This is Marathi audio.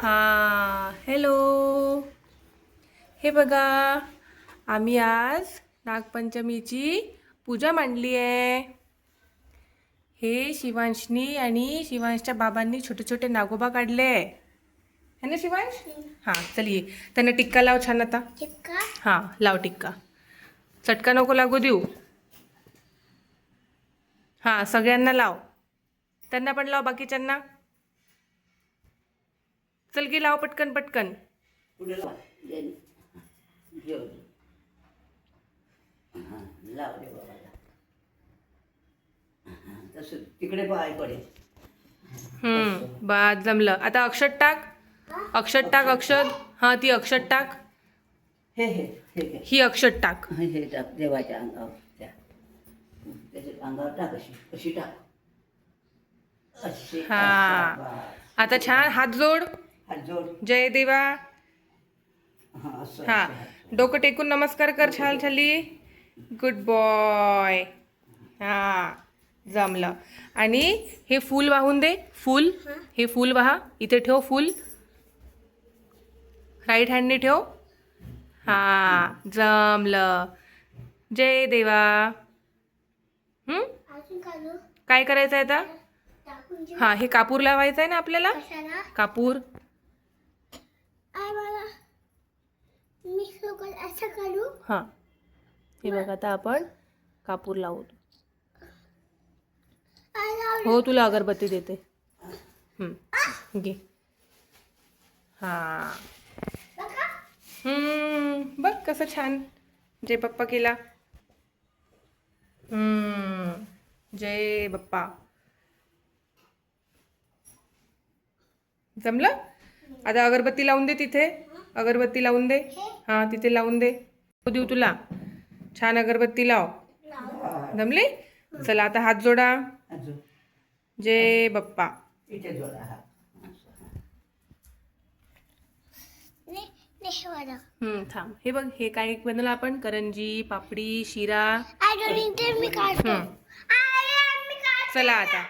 हां हॅलो. हे बघा, आम्ही आज नागपंचमीची पूजा मांडली आहे. हे शिवांशनी आणि शिवांशच्या बाबांनी छोटे छोटे नागोबा काढले है ना शिवांश? हां चल ये, त्यांना टिक्का लाव छान आता. हां लाव टिक्का, चटका नको लागू देऊ. हां सगळ्यांना लाव, त्यांना पण लाव, बाकीच्यांना. चल की लाव पटकन पटकन. तिकडे पाय पडे. बा जमलं. आता अक्षत टाक, अक्षत टाक, अक्षत. हां ती अक्षत टाक, हे हे हे घे. ही अक्षत टाक. हे टाक देवाच्या अंगावर, त्याच्या अंगावर टाक. अशी अशी टाक, अशी. हां बस. आता छान हात जोड. हात जोड. जय देवा. हा असं हां डोकं टेकून नमस्कार कर छान छाली. Good boy. हां जमलं. आणि हे फूल वाहून दे. फूल, हे फूल वाहा. इथे ठेव फूल, राईट हँडने ठेव. हां जमलं. जय देवा. काय करायचं आहे आता? हां हे कापूर लावायचं आहे ना आपल्याला. कापूर हां हे बघ, आता आपण कापूर लावू. हो तुला अगरबत्ती देते. घे. हां बघ कसं छान जय बाप्पा केला. जय बाप्पा. जमलं. आता अगरबत्ती लावून दे तिथे, अगरबत्ती लावून दे. हां तिथे लावून दे. देऊ तुला छान अगरबत्ती लाव. जमले. चला आता हात जोडा. हात जोड. जय बाप्पा. इथे जोडा हात. थांब. हे बघ, हे काय बनवलं आपण? करंजी, पापडी, शिरा. चला आता